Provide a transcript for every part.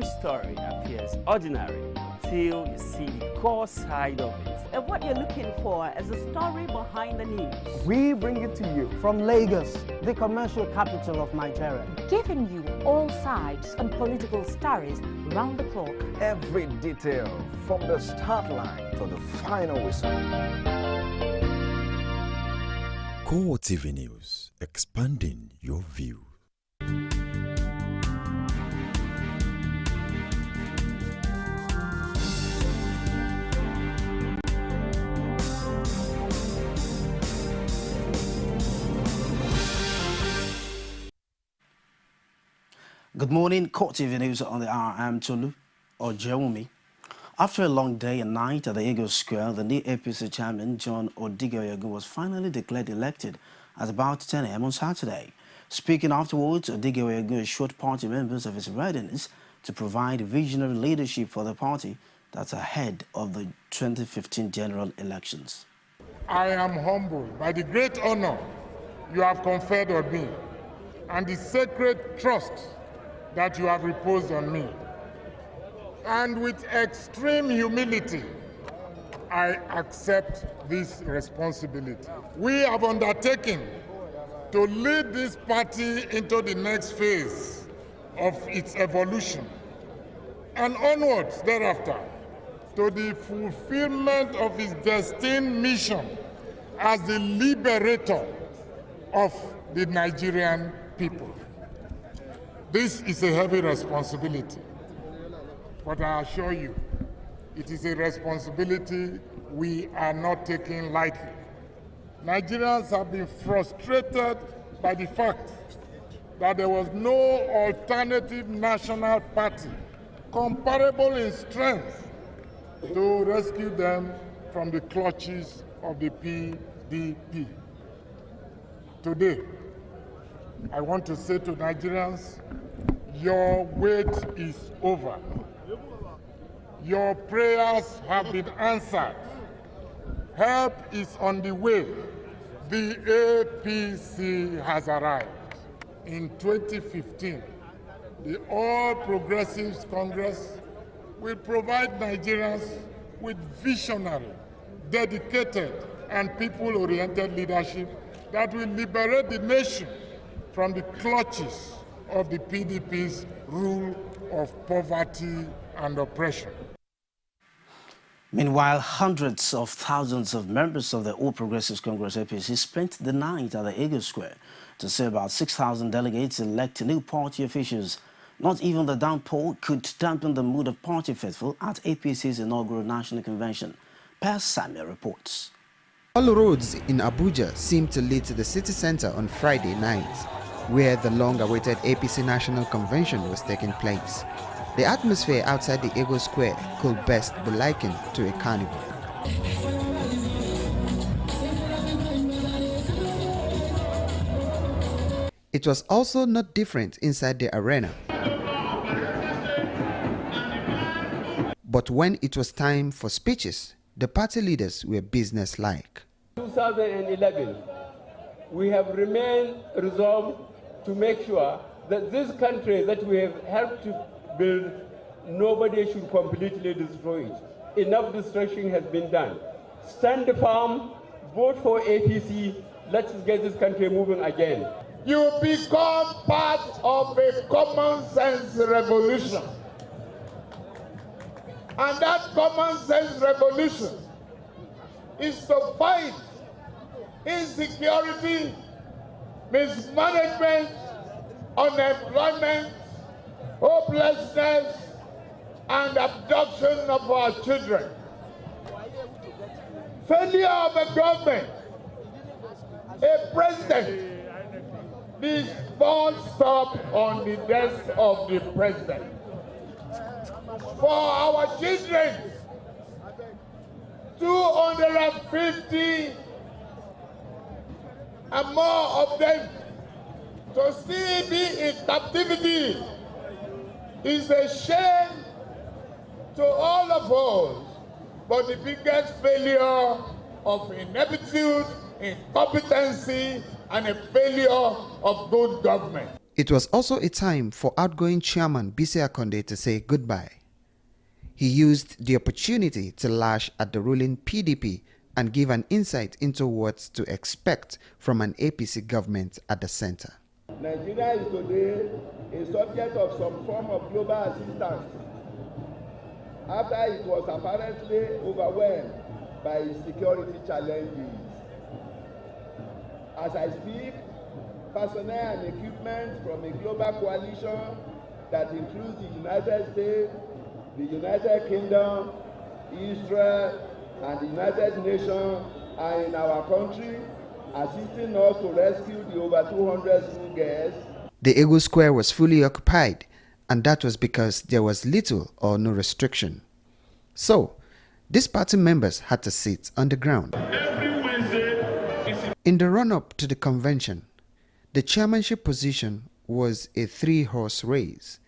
Every story appears ordinary until you see the core side of it. And what you're looking for is a story behind the news. We bring it to you from Lagos, the commercial capital of Nigeria. Giving you all sides and political stories round the clock. Every detail from the start line to the final whistle. CoreTV News, expanding your view. Good morning, CoreTV News on the hour. I'm Tolu Ojewumi. After a long day and night at the Eagle Square, the new APC chairman, John Odigoyagu, was finally declared elected at about 10 a.m. on Saturday. Speaking afterwards, Odigoyagu assured party members of his readiness to provide visionary leadership for the party that's ahead of the 2015 general elections. I am humbled by the great honor you have conferred on me and the sacred trust that you have reposed on me. And with extreme humility, I accept this responsibility. We have undertaken to lead this party into the next phase of its evolution and onwards thereafter to the fulfillment of its destined mission as the liberator of the Nigerian people. This is a heavy responsibility, but I assure you, it is a responsibility we are not taking lightly. Nigerians have been frustrated by the fact that there was no alternative national party comparable in strength to rescue them from the clutches of the PDP. Today, I want to say to Nigerians, your wait is over. Your prayers have been answered. Help is on the way. The APC has arrived. In 2015, the All Progressives Congress will provide Nigerians with visionary, dedicated, and people-oriented leadership that will liberate the nation from the clutches of the PDP's rule of poverty and oppression. Meanwhile, hundreds of thousands of members of the All Progressives Congress APC spent the night at the Eagle Square to see about 6,000 delegates elect new party officials. Not even the downpour could dampen the mood of party faithful at APC's inaugural national convention. Per Samuel reports. All roads in Abuja seemed to lead to the city center on Friday night, where the long-awaited APC National Convention was taking place. The atmosphere outside the Eagle Square could best be likened to a carnival. It was also not different inside the arena. But when it was time for speeches, the party leaders were businesslike. 2011, we have remained resolved to make sure that this country that we have helped to build, nobody should completely destroy it. Enough destruction has been done. Stand firm, vote for APC, let's get this country moving again. You become part of a common sense revolution. And that common sense revolution is to fight insecurity, mismanagement, unemployment, hopelessness, and abduction of our children. Failure of a government, a president, this won't stop on the desk of the president. For our children, 250 and more of them to still be in captivity is a shame to all of us, but the biggest failure of ineptitude, incompetency, and a failure of good government. It was also a time for outgoing chairman Bisi Akonde to say goodbye. He used the opportunity to lash at the ruling PDP and give an insight into what to expect from an APC government at the center. Nigeria is today a subject of some form of global assistance after it was apparently overwhelmed by security challenges. As I speak, personnel and equipment from a global coalition that includes the United States, the United Kingdom, Israel, and the United Nations are in our country, assisting us to rescue the over 200 school girls. The Eagle Square was fully occupied, and that was because there was little or no restriction. So, these party members had to sit on the ground. In the run-up to the convention, the chairmanship position was a 3-horse race,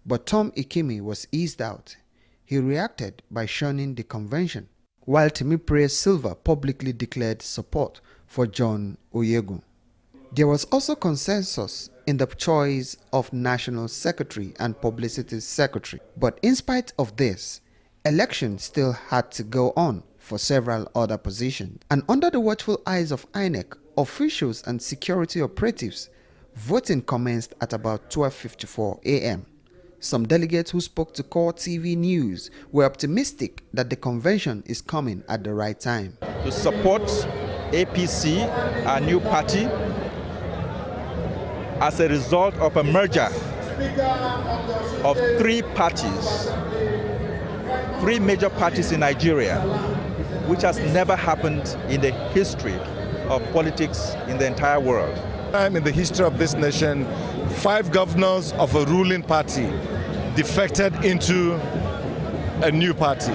but Tom Ikimi was eased out. He reacted by shunning the convention, while Temipre Silva publicly declared support for John Oyegun. There was also consensus in the choice of National Secretary and Publicity Secretary, but in spite of this, elections still had to go on for several other positions. And under the watchful eyes of INEC, officials and security operatives, voting commenced at about 12:54 a.m. Some delegates who spoke to CoreTV News were optimistic that the convention is coming at the right time. To support APC, our new party, as a result of a merger of 3 parties, 3 major parties in Nigeria, which has never happened in the history of politics in the entire world. In the history of this nation, 5 governors of a ruling party defected into a new party.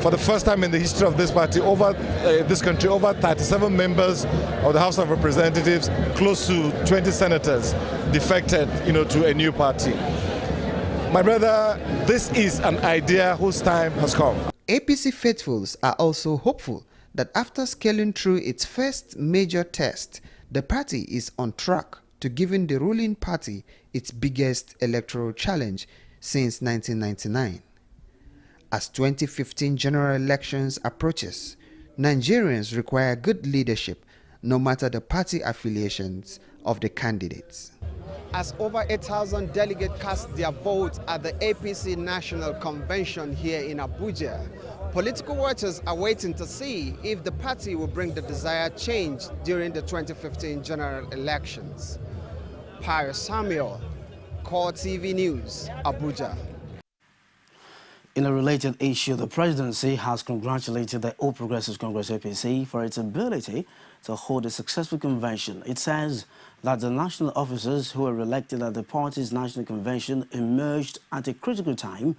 For the first time in the history of this party, this country, over 37 members of the House of Representatives, close to 20 senators defected, to a new party. My brother, this is an idea whose time has come. APC faithfuls are also hopeful that after scaling through its first major test, the party is on track to giving the ruling party its biggest electoral challenge since 1999. As 2015 general elections approaches, Nigerians require good leadership no matter the party affiliations of the candidates. As over 8,000 delegates cast their vote at the APC National Convention here in Abuja, political watchers are waiting to see if the party will bring the desired change during the 2015 general elections. Pius Samuel, CoreTV News, Abuja. In a related issue, the presidency has congratulated the All Progressives Congress APC for its ability to hold a successful convention. It says that the national officers who were elected at the party's national convention emerged at a critical time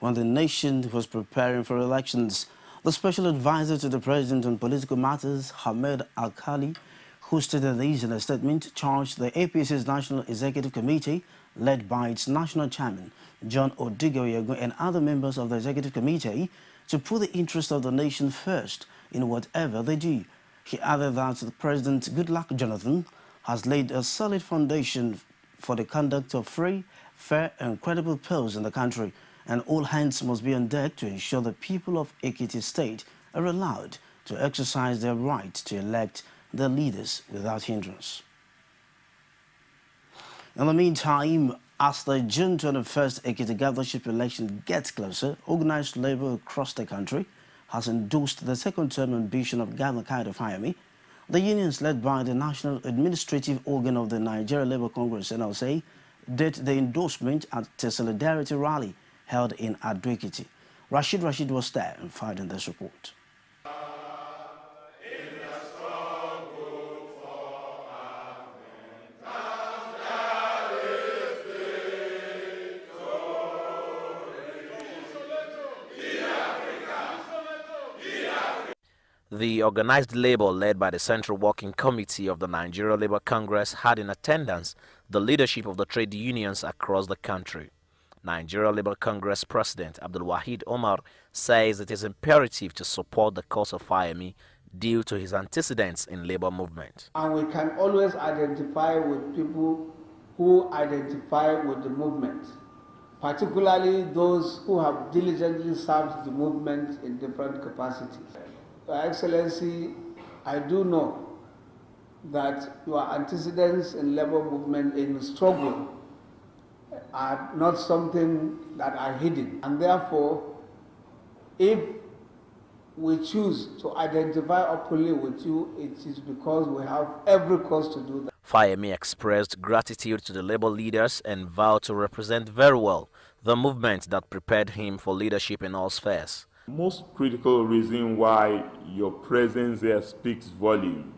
when the nation was preparing for elections. The special advisor to the president on political matters, Hamed Al-Khali, who stated this in a statement, charged the APC's National Executive Committee, led by its national chairman, John Odigoyegun, and other members of the Executive Committee, to put the interest of the nation first in whatever they do. He added that the President, Goodluck Jonathan, has laid a solid foundation for the conduct of free, fair and credible polls in the country, and all hands must be on deck to ensure the people of Ekiti State are allowed to exercise their right to elect their leaders without hindrance. In the meantime, as the June 21st Ekiti governorship election gets closer, organized labor across the country has endorsed the second-term ambition of Governor Kaido Fayemi. The unions led by the National Administrative Organ of the Nigeria Labour Congress, NLC, did the endorsement at a solidarity rally held in Ado-Ekiti. Rashid was there and filed in this report. The organized labor led by the Central Working Committee of the Nigeria Labour Congress had in attendance the leadership of the trade unions across the country. Nigeria Labour Congress President Abdul Wahid Omar says it is imperative to support the cause of Fayemi due to his antecedents in labor movement. And we can always identify with people who identify with the movement, particularly those who have diligently served the movement in different capacities. Your Excellency, I do know that your antecedents in labor movement in struggle are not something that are hidden. And therefore, if we choose to identify openly with you, it is because we have every cause to do that. Fayemi expressed gratitude to the labor leaders and vowed to represent very well the movement that prepared him for leadership in all spheres. Most critical reason why your presence here speaks volume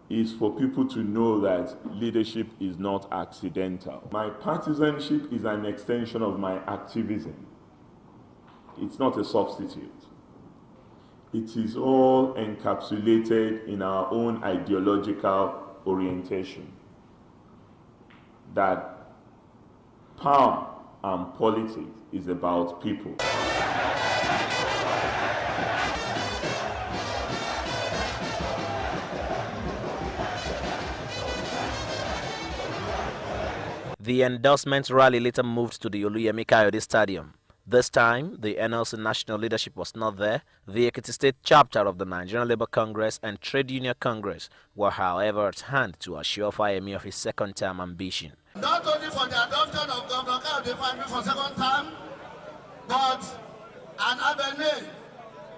is for people to know that leadership is not accidental. My partisanship is an extension of my activism. It's not a substitute. It is all encapsulated in our own ideological orientation. That power and politics is about people. The endorsement rally later moved to the Oluyemi Kayode Stadium. This time, the NLC national leadership was not there. The Ekiti State chapter of the Nigerian Labour Congress and Trade Union Congress were, however, at hand to assure Fayemi of his second-term ambition. Not only for the adoption of Governor Kayode Fayemi for second term, but an avenue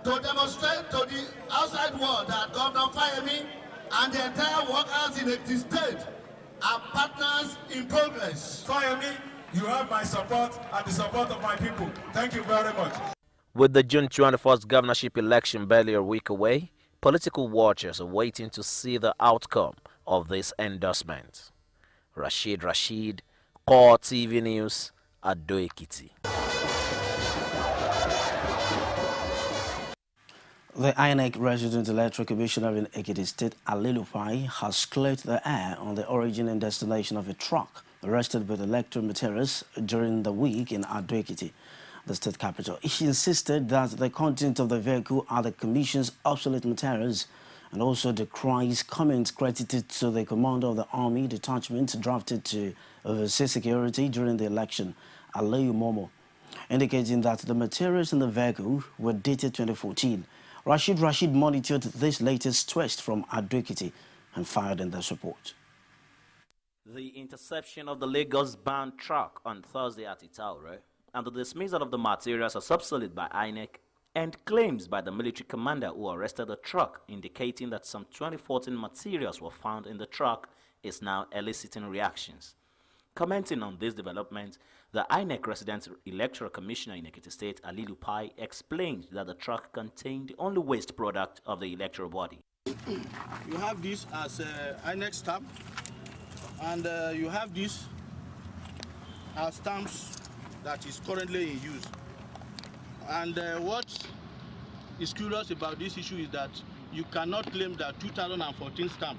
to demonstrate to the outside world that Governor Fayemi and the entire workers in Ekiti State are partners in progress. Fayemi, you have my support and the support of my people. Thank you very much. With the June 21st governorship election barely a week away, political watchers are waiting to see the outcome of this endorsement. Rashid, CoreTV News, Ado Ekiti. The INEC Resident Electoral Commissioner in Ekiti State, Ali Lufai, has cleared the air on the origin and destination of a truck arrested with electoral materials during the week in Ado Ekiti, the state capital. She insisted that the content of the vehicle are the Commission's obsolete materials and also decries comments credited to the commander of the Army Detachment drafted to oversee security during the election, Alayu Momo, indicating that the materials in the vehicle were dated 2014. Rashid monitored this latest twist from Ado Ekiti and fired in this report. The interception of the Lagos-bound truck on Thursday at Itaure and the dismissal of the materials as obsolete by INEC and claims by the military commander who arrested the truck indicating that some 2014 materials were found in the truck is now eliciting reactions. Commenting on this development, the INEC Resident Electoral Commissioner in Ekiti State, Ali Lupai, explained that the truck contained the only waste product of the electoral body. You have this as INEC stamp, and you have this as stamps that is currently in use. And what is curious about this issue is that you cannot claim that 2014 stamp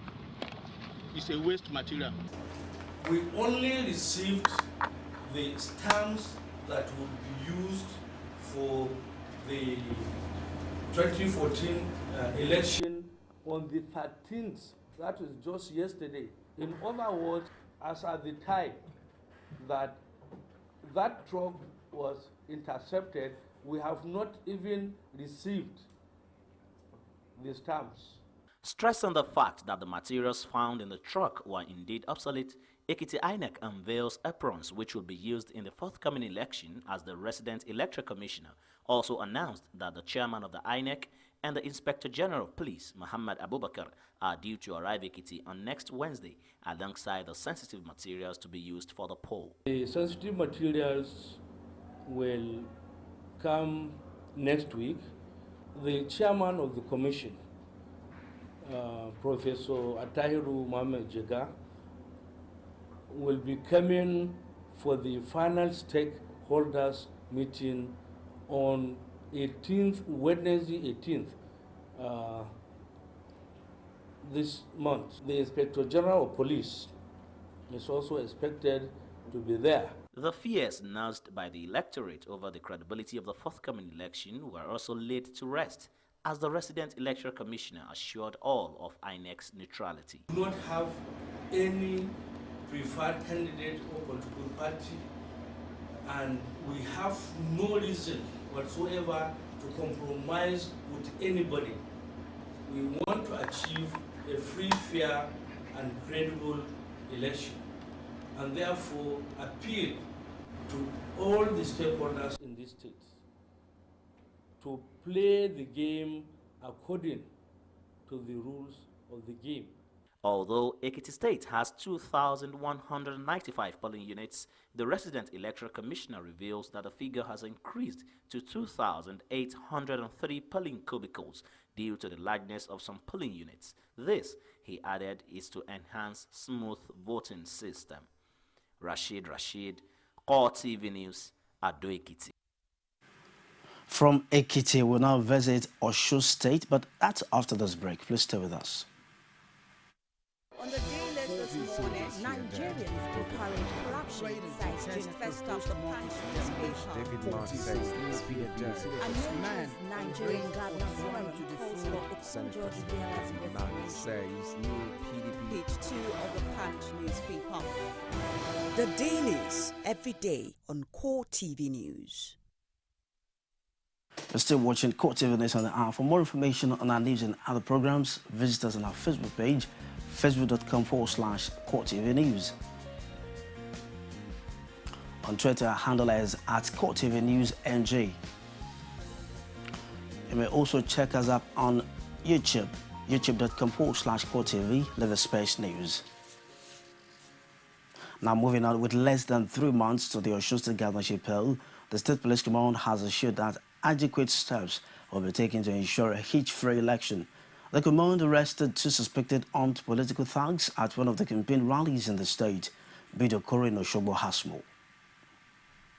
is a waste material. We only received the stamps that would be used for the 2014 election on the 13th. That was just yesterday. In other words, as at the time that truck was intercepted, we have not even received the stamps. Stressing the fact that the materials found in the truck were indeed obsolete, Ekiti INEC unveils aprons which will be used in the forthcoming election, as the resident electoral commissioner also announced that the chairman of the INEC and the Inspector General of Police, Muhammad Abubakar, are due to arrive Ekiti on next Wednesday alongside the sensitive materials to be used for the poll. The sensitive materials will come next week. The chairman of the commission, Professor Atahiru Mohamed Jega, will be coming for the final stakeholders meeting on Wednesday 18th this month. The Inspector General of Police is also expected to be there. The fears nursed by the electorate over the credibility of the forthcoming election were also laid to rest, as the resident electoral commissioner assured all of INEC's neutrality. We do not have any preferred candidate or political party, and we have no reason whatsoever to compromise with anybody. We want to achieve a free, fair, and credible election, and therefore appeal to all the stakeholders in this state to play the game according to the rules of the game. Although Ekiti State has 2,195 polling units, the resident electoral commissioner reveals that the figure has increased to 2,803 polling cubicles due to the largeness of some polling units. This, he added, is to enhance smooth voting system. Rashid, CoreTV News, Ado Ekiti. From Ekiti, we'll now visit Osun State, but that's after this break. Please stay with us. On the day list this morning, Nigerians encourage corruption besides during first of the Punch newspaper. And Nigerian governor calls for Okunjo Ibeala's resignation. Page 2 of the Punch newspaper. The dailies every day on CoreTV News. You're still watching CoreTV News on the hour. For more information on our news and other programs, visit us on our Facebook page, facebook.com/CoreTV News. On Twitter, our handle is @CoreTV News NG. You may also check us up on YouTube, youtube.com/CoreTV, Space News. Now moving on, with less than 3 months to the Osun State governorship poll, the State Police Command has assured that adequate steps will be taken to ensure a hitch-free election. The command arrested 2 suspected armed political thugs at one of the campaign rallies in the state. Bido Kore in Osogbo has more.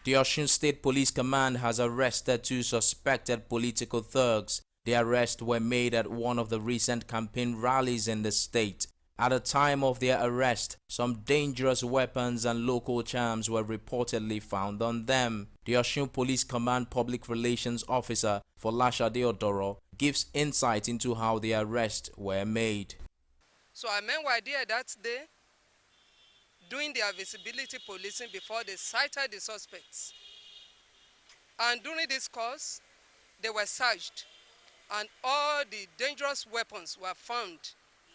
The Osun State Police Command has arrested 2 suspected political thugs. The arrests were made at one of the recent campaign rallies in the state. At the time of their arrest, some dangerous weapons and local charms were reportedly found on them. The Osun Police Command Public Relations Officer, Folasade Odoro, gives insight into how the arrests were made. So our men were there that day doing their visibility policing before they sighted the suspects. And during this course, they were searched and all the dangerous weapons were found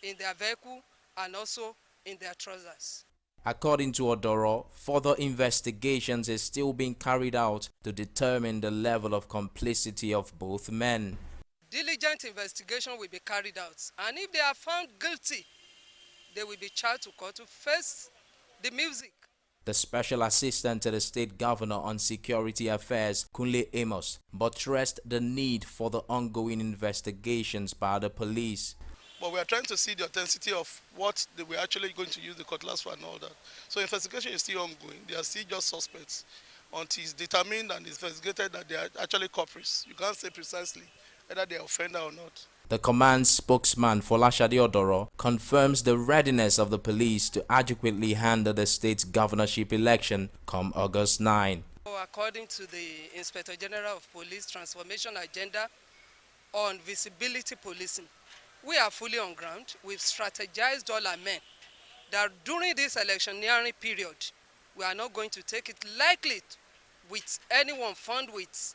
in their vehicle and also in their trousers. According to Odoro, further investigations is still being carried out to determine the level of complicity of both men. Diligent investigation will be carried out, and if they are found guilty, they will be charged to court to face the music. The Special Assistant to the State Governor on Security Affairs, Kunle Amos, buttressed the need for the ongoing investigations by the police. But we are trying to see the authenticity of what they were actually going to use the cutlass for and all that. So investigation is still ongoing. They are still just suspects until it's determined and investigated that they are actually culprits. You can't say precisely whether they are offender or not. The command spokesman Folasade Odoro confirms the readiness of the police to adequately handle the state's governorship election come August 9. According to the Inspector General of Police Transformation Agenda on visibility policing, we are fully on ground. We've strategized all our men that during this electioneering period, we are not going to take it lightly with anyone found with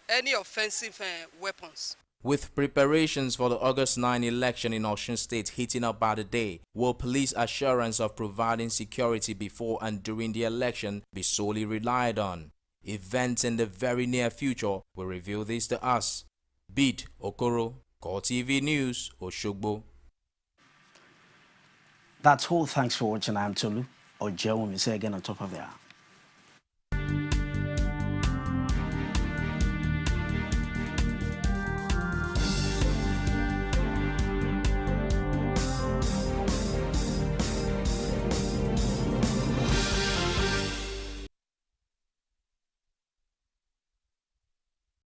any offensive weapons. With preparations for the August 9 election in Osun State heating up by the day, will police assurance of providing security before and during the election be solely relied on? Events in the very near future will reveal this to us. Bid Okoro, CoreTV News, Osogbo. That's all. Thanks for watching. I'm Tolu. Or Jeremy, say again on top of the hour.